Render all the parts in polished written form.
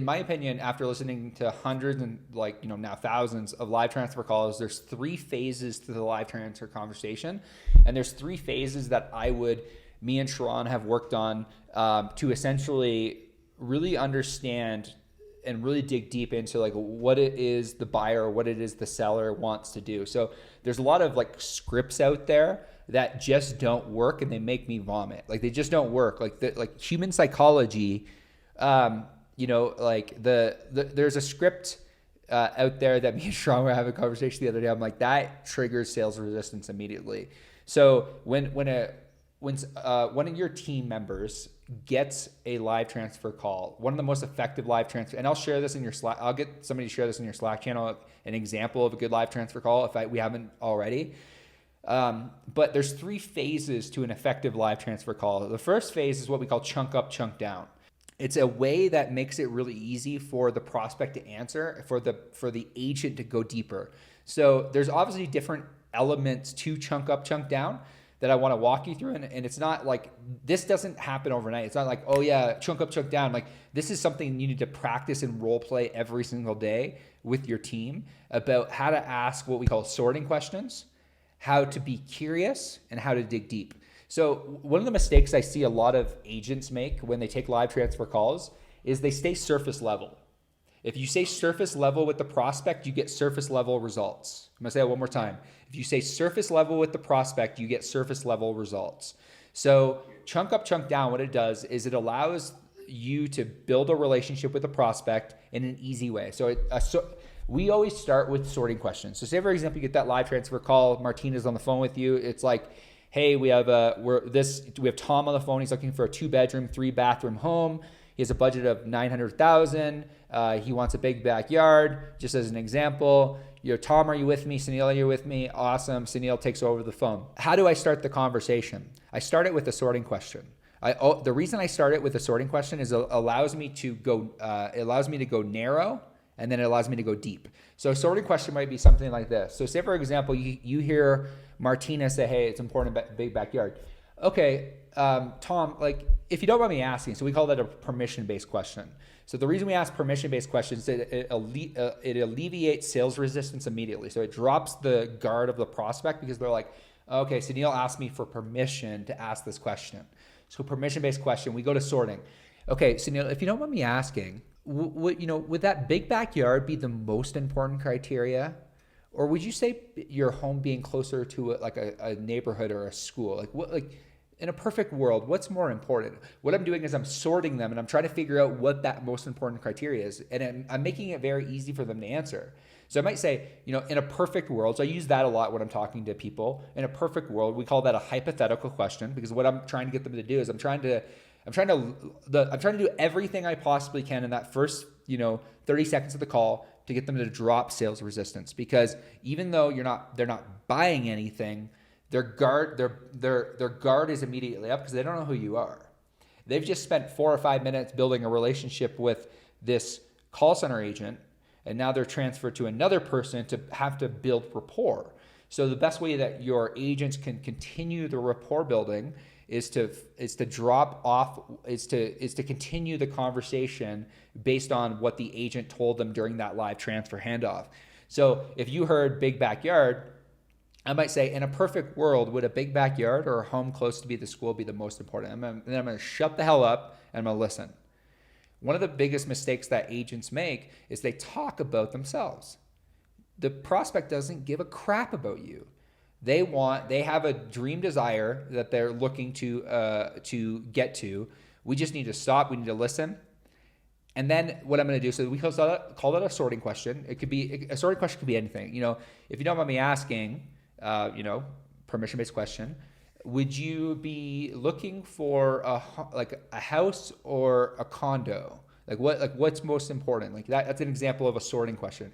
In my opinion, after listening to hundreds and now thousands of live transfer calls, there's three phases to the live transfer conversation. And there's three phases that me and Sharon have worked on to essentially really understand and really dig deep into like what it is the buyer, what it is the seller wants to do. So there's a lot of like scripts out there that just don't work and they make me vomit. Like they just don't work. Like human psychology, there's a script out there that me and Sharon were having a conversation the other day. I'm like, that triggers sales resistance immediately. So when one of your team members gets a live transfer call, one of the most effective live transfer, and I'll share this in your Slack. I'll get somebody to share this in your Slack channel, an example of a good live transfer call we haven't already. But there's three phases to an effective live transfer call. The first phase is what we call chunk up, chunk down. It's a way that makes it really easy for the prospect to answer, for the agent to go deeper. So there's obviously different elements to chunk up, chunk down that I want to walk you through. And it's not like, this doesn't happen overnight. It's not like, oh yeah, chunk up, chunk down. Like this is something you need to practice and role play every single day with your team about how to ask what we call sorting questions, how to be curious, and how to dig deep. So one of the mistakes I see a lot of agents make when they take live transfer calls is they stay surface level. If you say surface level with the prospect, you get surface level results. I'm gonna say that one more time. If you say surface level with the prospect, you get surface level results. So chunk up, chunk down, what it does is it allows you to build a relationship with the prospect in an easy way. So we always start with sorting questions. So say for example, you get that live transfer call, Martina's on the phone with you. It's like, hey, we have Tom on the phone. He's looking for a 2-bedroom, 3-bathroom home. He has a budget of $900,000. He wants a big backyard, just as an example. Tom, are you with me? Sunil, are you with me? Awesome. Sunil takes over the phone. How do I start the conversation? I start it with a sorting question. The reason I start it with a sorting question is it allows me to go narrow, and then it allows me to go deep. So a sorting question might be something like this. So say, for example, you hear Martina say, hey, it's important, big backyard. Okay, Tom, like, if you don't mind me asking, so we call that a permission-based question. So the reason we ask permission-based questions is it alleviates sales resistance immediately. So it drops the guard of the prospect because they're like, okay, Sunil asked me for permission to ask this question. So permission-based question, we go to sorting. Okay, Sunil, if you don't mind me asking, would that big backyard be the most important criteria? Or would you say your home being closer to a neighborhood or a school? In a perfect world, what's more important? What I'm doing is I'm sorting them and I'm trying to figure out what that most important criteria is. And I'm making it very easy for them to answer. So I might say, in a perfect world, so I use that a lot when I'm talking to people. In a perfect world, we call that a hypothetical question, because what I'm trying to get them to do is I'm trying to do everything I possibly can in that first, 30 seconds of the call to get them to drop sales resistance. Because even though they're not buying anything, their guard is immediately up because they don't know who you are. They've just spent 4 or 5 minutes building a relationship with this call center agent, and now they're transferred to another person to have to build rapport. So the best way that your agents can continue the rapport building is to continue the conversation based on what the agent told them during that live transfer handoff. So if you heard big backyard, I might say, in a perfect world, would a big backyard or a home close to the school be the most important? And then I'm going to shut the hell up and I'm going to listen. One of the biggest mistakes that agents make is they talk about themselves. The prospect doesn't give a crap about you. They have a dream desire that they're looking to get to. We just need to stop. We need to listen. And then what I'm going to do, so we call that a sorting question. A sorting question could be anything. If you don't mind me asking, permission-based question, would you be looking for a house or a condo? What's most important? That's an example of a sorting question.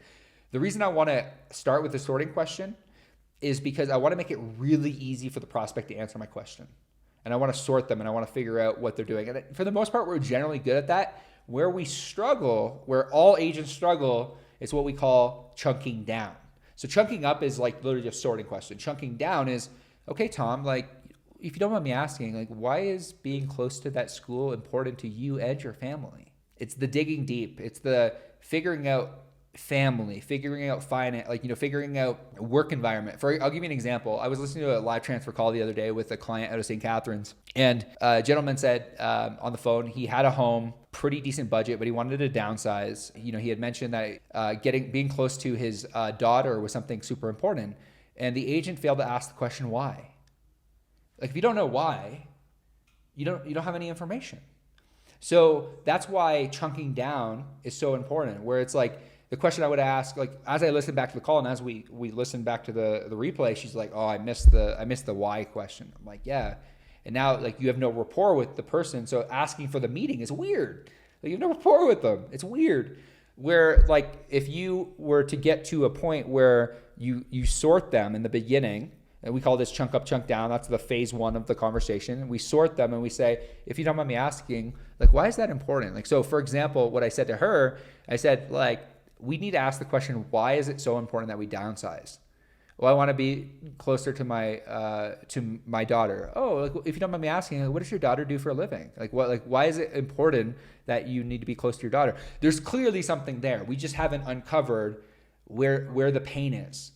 The reason I want to start with the sorting question is because I want to make it really easy for the prospect to answer my question. And I want to sort them and I want to figure out what they're doing. And for the most part, we're generally good at that. Where we struggle, where all agents struggle, is what we call chunking down. So chunking up is literally just sorting question. Chunking down is, okay, Tom, if you don't mind me asking, why is being close to that school important to you and your family? It's the digging deep. It's the figuring out family, figuring out finance, like, figuring out work environment. I'll give you an example. I was listening to a live transfer call the other day with a client out of St. Catharines, and a gentleman said on the phone, he had a home, pretty decent budget, but he wanted to downsize. He had mentioned that being close to his daughter was something super important. And the agent failed to ask the question, why? Like, if you don't know why, you don't have any information. So that's why chunking down is so important, where it's like, the question I would ask, like, as I listened back to the call and as we listened back to the replay, she's like, oh, I missed the why question. I'm like, yeah. And now, like, you have no rapport with the person, so asking for the meeting is weird. Like, you have no rapport with them. It's weird. Where, like, if you were to get to a point where you sort them in the beginning, and we call this chunk up, chunk down. That's the phase one of the conversation. We sort them and we say, if you don't mind me asking, like, why is that important? Like, so for example, what I said to her, I said, like, we need to ask the question, why is it so important that we downsize? Well, I want to be closer to my daughter. Oh, like, if you don't mind me asking, like, what does your daughter do for a living? Why is it important that you need to be close to your daughter? There's clearly something there. We just haven't uncovered where the pain is.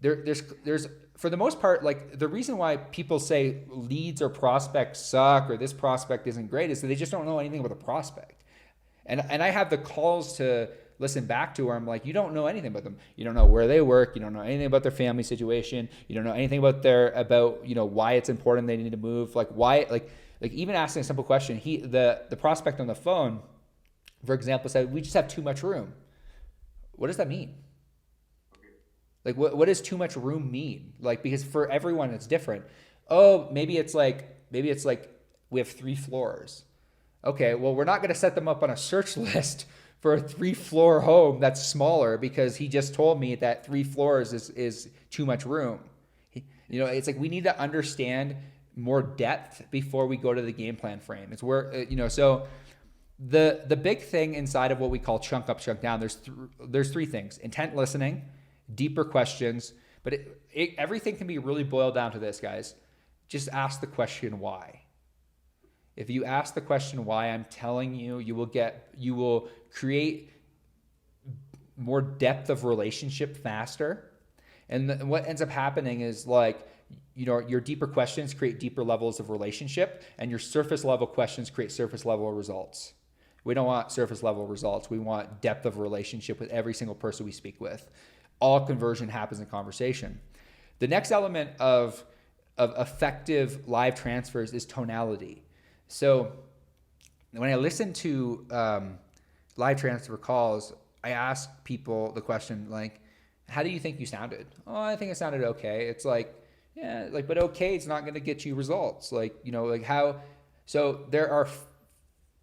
There's for the most part, like, the reason why people say leads or prospects suck or this prospect isn't great is that they just don't know anything about the prospect. And I have the calls to listen back to where I'm like, you don't know anything about them. You don't know where they work. You don't know anything about their family situation. You don't know anything about why it's important they need to move. Like, why, like even asking a simple question, the prospect on the phone, for example, said, we just have too much room. What does that mean? Like, what does too much room mean? Like, because for everyone it's different. Oh, maybe it's like we have 3 floors. Okay, well, we're not going to set them up on a search list for a 3-floor home that's smaller because he just told me that 3 floors is too much room. It's like we need to understand more depth before we go to the game plan frame. It's where, so the big thing inside of what we call chunk up, chunk down, there's 3 things: intent listening, deeper questions, but everything can be really boiled down to this, guys. Just ask the question why. If you ask the question why, I'm telling you, you will create more depth of relationship faster. And what ends up happening is, like, your deeper questions create deeper levels of relationship, and your surface level questions create surface level results. We don't want surface level results. We want depth of relationship with every single person we speak with. All conversion happens in conversation. The next element of effective live transfers is tonality. So when I listen to live transfer calls, I ask people the question, like, how do you think you sounded? Oh, I think it sounded okay. It's like, yeah, like, but okay, it's not going to get you results. Like, like how, so there are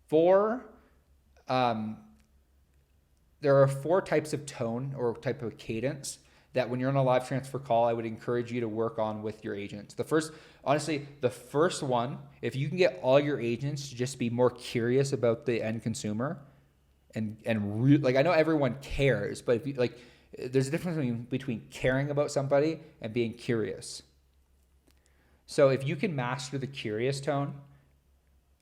4 types of tone or type of cadence that when you're on a live transfer call, I would encourage you to work on with your agents. The first one, if you can get all your agents to just be more curious about the end consumer like, I know everyone cares, but if you, like, there's a difference between caring about somebody and being curious. So if you can master the curious tone,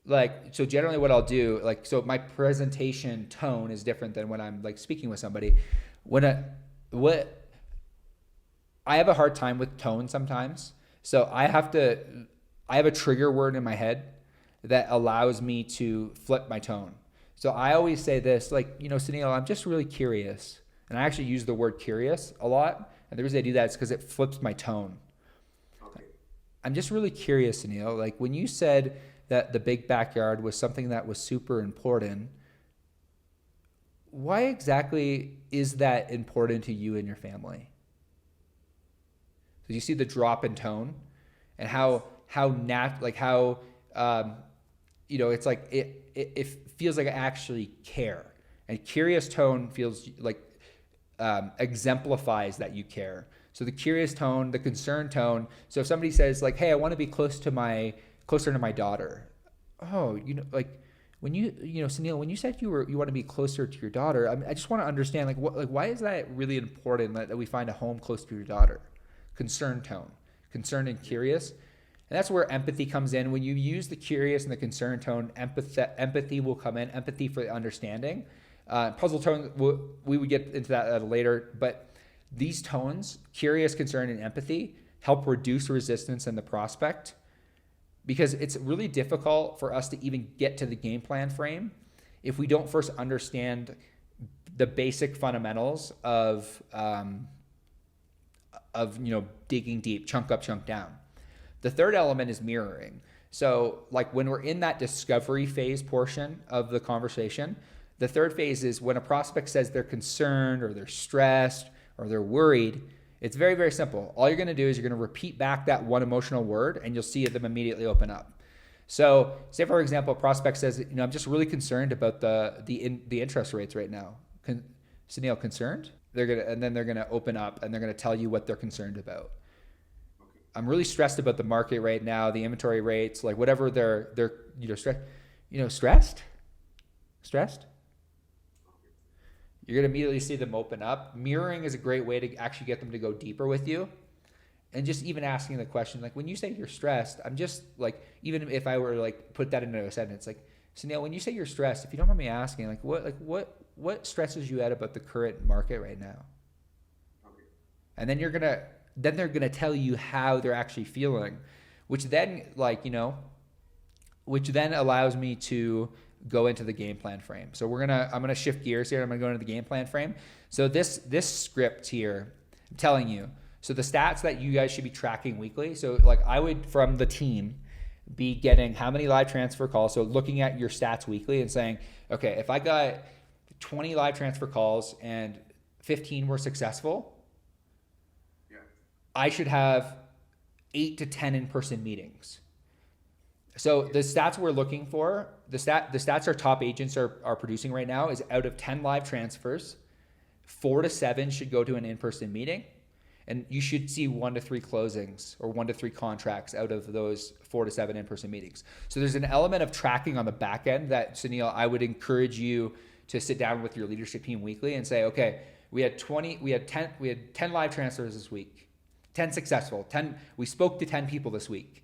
like, so generally what I'll do, like, so my presentation tone is different than when I'm, like, speaking with somebody. I have a hard time with tone sometimes. So I have a trigger word in my head that allows me to flip my tone. So I always say this, like, Sunil, I'm just really curious. And I actually use the word curious a lot. And the reason I do that is because it flips my tone. Okay. I'm just really curious, Sunil. Like, when you said that the big backyard was something that was super important, why exactly is that important to you and your family? So you see the drop in tone and it's like it feels like I actually care. And curious tone feels like exemplifies that you care. So the curious tone, the concerned tone. So if somebody says, like, hey, I want to be closer to my daughter. Oh, like, when Sunil, when you said you want to be closer to your daughter, I just want to understand, like, why is that really important that we find a home close to your daughter? Concerned tone, concerned and curious. And that's where empathy comes in. When you use the curious and the concerned tone, empathy will come in, empathy for the understanding. Puzzle tone, we would get into that later, but these tones, curious, concern, and empathy, help reduce resistance in the prospect, because it's really difficult for us to even get to the game plan frame if we don't first understand the basic fundamentals of digging deep, chunk up, chunk down. The third element is mirroring. So like when we're in that discovery phase portion of the conversation, the third phase is when a prospect says they're concerned or they're stressed or they're worried. It's very, very simple. All you're going to do is you're going to repeat back that one emotional word and you'll see them immediately open up. So say, for example, a prospect says, I'm just really concerned about the interest rates right now. Sunil, concerned? And then they're going to open up and they're going to tell you what they're concerned about. I'm really stressed about the market right now, the inventory rates, like whatever they're stressed? Stressed? You're going to immediately see them open up. Mirroring is a great way to actually get them to go deeper with you. And just even asking the question, like when you say you're stressed, I'm just like, even if I were to like put that into a sentence, like, Sunil, when you say you're stressed, if you don't mind me asking, like what stresses you out about the current market right now? Okay. And then they're gonna tell you how they're actually feeling, which then allows me to go into the game plan frame. So I'm gonna shift gears here. I'm gonna go into the game plan frame. So this script here, I'm telling you. So the stats that you guys should be tracking weekly. So like I would, from the team, be getting how many live transfer calls. So looking at your stats weekly and saying, okay, if I got 20 live transfer calls and 15 were successful, I should have 8 to 10 in-person meetings. So the stats we're looking for, the stats our top agents are producing right now is out of 10 live transfers, 4 to 7 should go to an in-person meeting. And you should see 1 to 3 closings or 1 to 3 contracts out of those 4 to 7 in-person meetings. So there's an element of tracking on the back end that, Sunil, I would encourage you to sit down with your leadership team weekly and say, okay, we had 10 live transfers this week. 10 successful, we spoke to 10 people this week.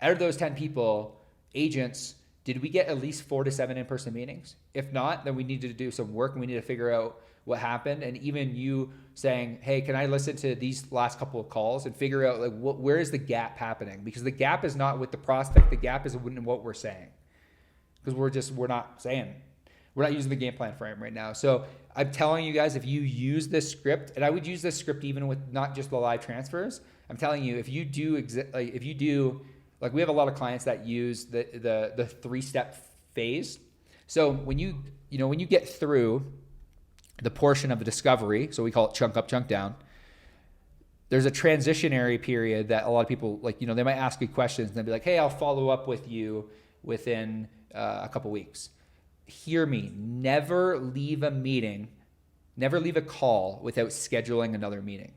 Out of those 10 people, agents, did we get at least 4 to 7 in-person meetings? If not, then we need to do some work and we need to figure out what happened. And even you saying, hey, can I listen to these last couple of calls and figure out like where is the gap happening? Because the gap is not with the prospect, the gap is in what we're saying. Because we're not using the game plan frame right now. So I'm telling you guys, if you use this script, and I would use this script even with not just the live transfers, I'm telling you, if you do, we have a lot of clients that use the 3-step phase. So when you get through the portion of the discovery, so we call it chunk up, chunk down, there's a transitionary period that a lot of people they might ask you questions and they'll be like, hey, I'll follow up with you within a couple weeks. Hear me, never leave a call without scheduling another meeting.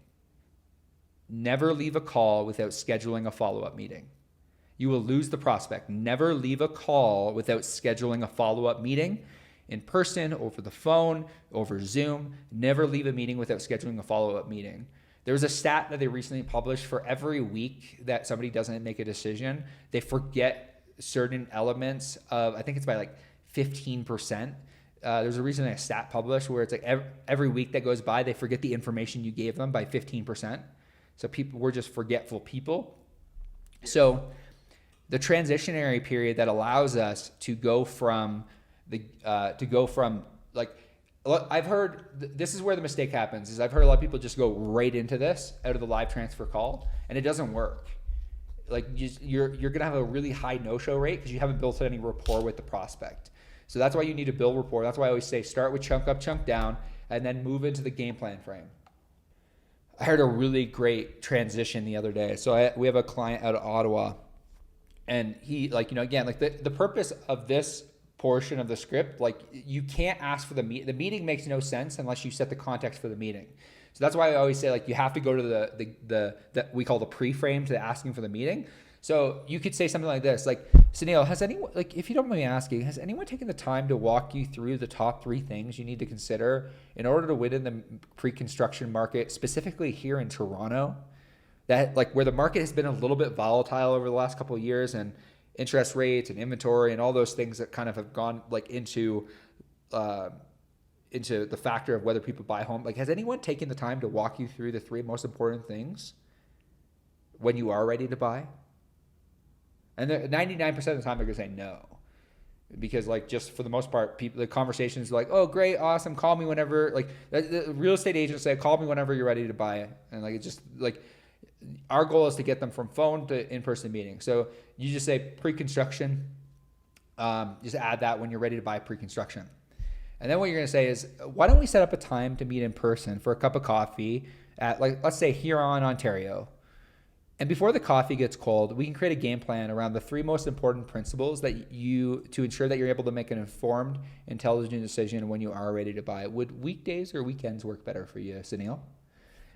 Never leave a call without scheduling a follow-up meeting. You will lose the prospect. Never leave a call without scheduling a follow-up meeting in person, over the phone, over Zoom. Never leave a meeting without scheduling a follow-up meeting. There was a stat that they recently published for every week that somebody doesn't make a decision, they forget certain elements of, I think it's by like 15%. There's a reason a stat published where it's like every week that goes by, they forget the information you gave them by 15%. So we're just forgetful people. So the transitionary period that allows us to go from I've heard this is where the mistake happens. Is I've heard a lot of people just go right into this out of the live transfer call, and it doesn't work. Like you're gonna have a really high no-show rate because you haven't built any rapport with the prospect. So that's why you need to build rapport. That's why I always say start with chunk up, chunk down, and then move into the game plan frame. I heard a really great transition the other day. So we have a client out of Ottawa, and he the purpose of this portion of the script, you can't ask for the meeting makes no sense unless you set the context for the meeting. So that's why I always say you have to go to the we call the pre-frame to asking for the meeting. So you could say something like this, Sunil, has anyone, if you don't mind me asking, has anyone taken the time to walk you through the top 3 things you need to consider in order to win in the pre-construction market, specifically here in Toronto? that like where the market has been a little bit volatile over the last couple of years, and interest rates and inventory and all those things that kind of have gone like into the factor of whether people buy home. Like, has anyone taken the time to walk you through the three most important things when you are ready to buy? And 99% of the time they're gonna say no, because like just for the most part, people, the conversations are like, oh great, awesome, call me whenever. Like the real estate agents say, call me whenever you're ready to buy it, and like it's just like our goal is to get them from phone to in-person meeting. So you just say pre-construction, just add that when you're ready to buy pre-construction. And then what you're going to say is, why don't we set up a time to meet in person for a cup of coffee at, like, let's say Huron, Ontario. And before the coffee gets cold, we can create a game plan around the three most important principles to ensure that you're able to make an informed, intelligent decision when you are ready to buy. Would weekdays or weekends work better for you, Sunil?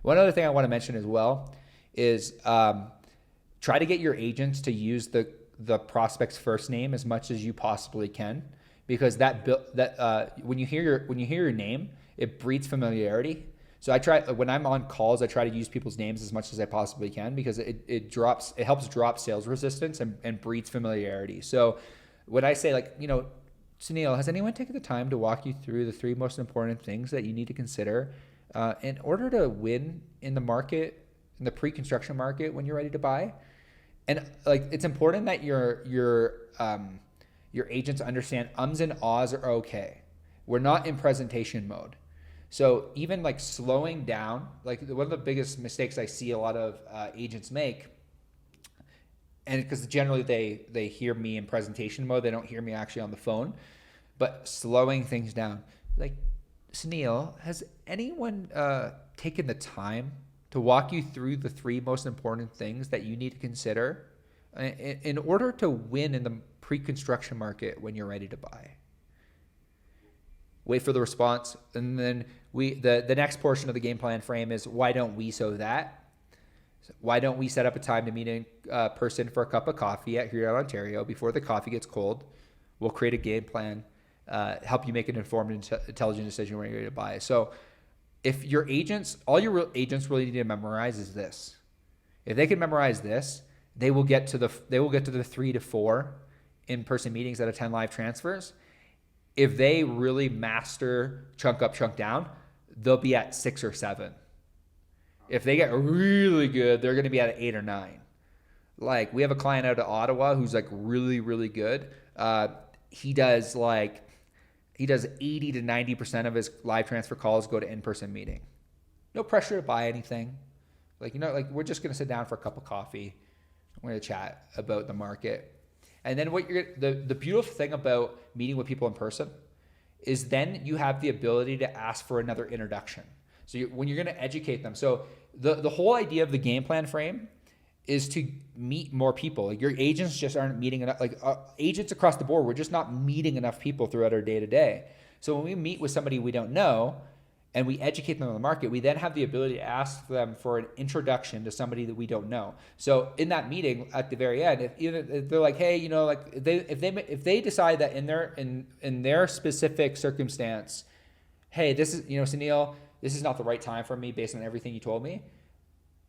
One other thing I want to mention as well is try to get your agents to use the prospect's first name as much as you possibly can, because when you hear your name, it breeds familiarity. So when I'm on calls, I try to use people's names as much as I possibly can, because it helps drop sales resistance and breeds familiarity. So when I say, like, Sunil, has anyone taken the time to walk you through the three most important things that you need to consider in order to win in the market, in the pre-construction market, when you're ready to buy? And like, it's important that your agents understand ums and ahs are okay. We're not in presentation mode. So even like slowing down, like one of the biggest mistakes I see a lot of agents make, and because generally they hear me in presentation mode, they don't hear me actually on the phone, but slowing things down. Like, Sunil, has anyone taken the time to walk you through the three most important things that you need to consider in order to win in the pre-construction market when you're ready to buy? Wait for the response, and then the next portion of the game plan frame is, why don't we that? So why don't we set up a time to meet in person for a cup of coffee at Huron, Ontario before the coffee gets cold? We'll create a game plan, help you make an informed, intelligent decision when you're ready to buy. So if all your agents really need to memorize is this. If they can memorize this, they will get to the 3 to 4 in-person meetings out of 10 live transfers. If they really master chunk up, chunk down, they'll be at 6 or 7. If they get really good, they're going to be at 8 or 9. Like, we have a client out of Ottawa who's like really, really good. He does 80 to 90% of his live transfer calls go to in-person meeting. No pressure to buy anything. Like, we're just going to sit down for a cup of coffee. We're going to chat about the market. And then the beautiful thing about meeting with people in person is then you have the ability to ask for another introduction. So when you're going to educate them. So the whole idea of the game plan frame is to meet more people. Like, your agents just aren't meeting enough. Like, agents across the board, we're just not meeting enough people throughout our day to day. So when we meet with somebody we don't know and we educate them on the market, we then have the ability to ask them for an introduction to somebody that we don't know. So in that meeting at the very end, if they're like, hey, if they decide that in their specific circumstance, hey, this is, Sunil, this is not the right time for me based on everything you told me,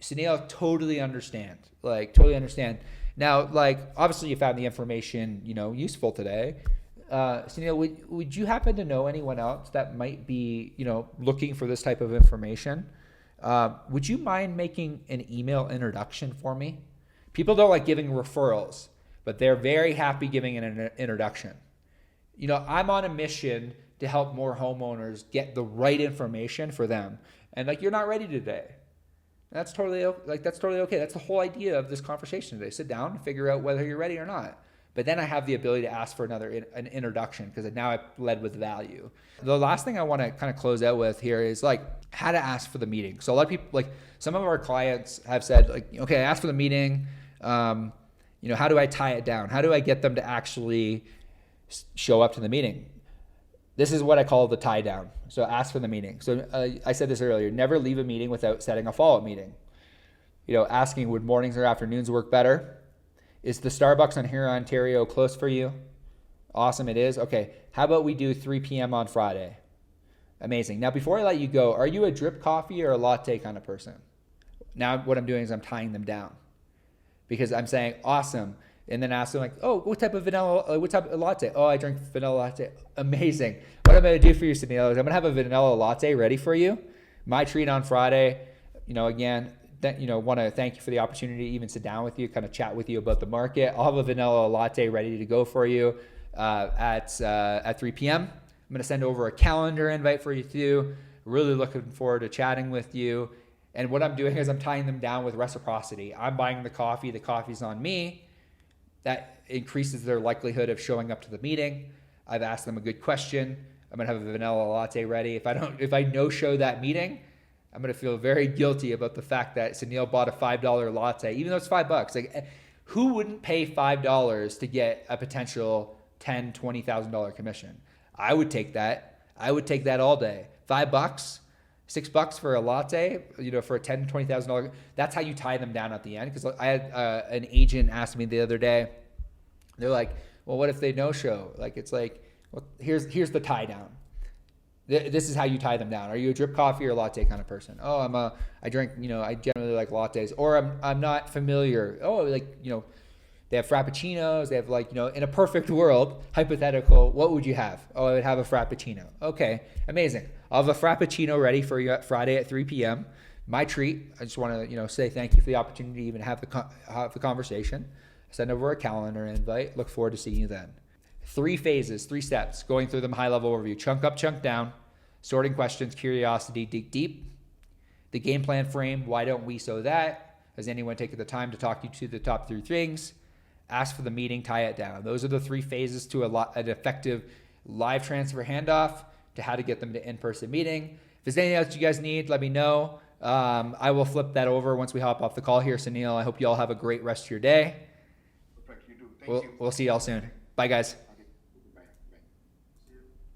Sunil, totally understand. Now, like, obviously you found the information, useful today. Sunil, would you happen to know anyone else that might be, looking for this type of information? Would you mind making an email introduction for me? People don't like giving referrals, but they're very happy giving an introduction. I'm on a mission to help more homeowners get the right information for them. And like, you're not ready today. That's totally okay. That's the whole idea of this conversation today. Sit down and figure out whether you're ready or not. But then I have the ability to ask for an introduction, because now I've led with value. The last thing I want to kind of close out with here is like how to ask for the meeting. So a lot of people, like some of our clients have said, like, okay, I asked for the meeting. How do I tie it down? How do I get them to actually show up to the meeting? This is what I call the tie down. So ask for the meeting. So I said this earlier, never leave a meeting without setting a follow-up meeting. Asking, would mornings or afternoons work better? Is the Starbucks on Huron, Ontario close for you? Awesome, it is. Okay, how about we do 3 p.m. on Friday? Amazing. Now, before I let you go, are you a drip coffee or a latte kind of person? Now what I'm doing is I'm tying them down because I'm saying, awesome. And then ask them like, oh, what type of latte? Oh, I drink vanilla latte. Amazing. What I'm going to do for you, Sunil, is I'm going to have a vanilla latte ready for you. My treat on Friday. Again, want to thank you for the opportunity to even sit down with you, kind of chat with you about the market. I'll have a vanilla latte ready to go for you at 3 p.m. I'm going to send over a calendar invite for you too. Really looking forward to chatting with you. And what I'm doing is I'm tying them down with reciprocity. I'm buying the coffee's on me. That increases their likelihood of showing up to the meeting. I've asked them a good question. I'm gonna have a vanilla latte ready. If I no-show that meeting, I'm gonna feel very guilty about the fact that Sunil bought a $5 latte, even though it's $5. Like, who wouldn't pay $5 to get a potential $10,000, $20,000 commission? I would take that. I would take that all day. $5, $6 for a latte, for a $10,000, $20,000. That's how you tie them down at the end. Because I had an agent ask me the other day. They're like, well, what if they no-show? Like, it's like, well, here's the tie down. This is how you tie them down. Are you a drip coffee or latte kind of person? Oh, I drink, I generally like lattes. Or I'm not familiar. Oh, they have frappuccinos. They have in a perfect world, hypothetical, what would you have? Oh, I would have a frappuccino. Okay, amazing. I'll have a frappuccino ready for you Friday at 3 p.m. My treat. I just want to, say thank you for the opportunity to even have the conversation. Send over a calendar invite. Look forward to seeing you then. 3 phases, 3 steps, going through them, high level overview. Chunk up, chunk down. Sorting questions, curiosity, dig deep. The game plan frame, why don't we so that? Has anyone taken the time to talk you to the top 3 things? Ask for the meeting, tie it down. Those are the 3 phases to an effective live transfer handoff to how to get them to in-person meeting. If there's anything else you guys need, let me know. I will flip that over once we hop off the call here, Sunil. I hope you all have a great rest of your day. Perfect, you do. Thank you. We'll see y'all soon. Bye, guys.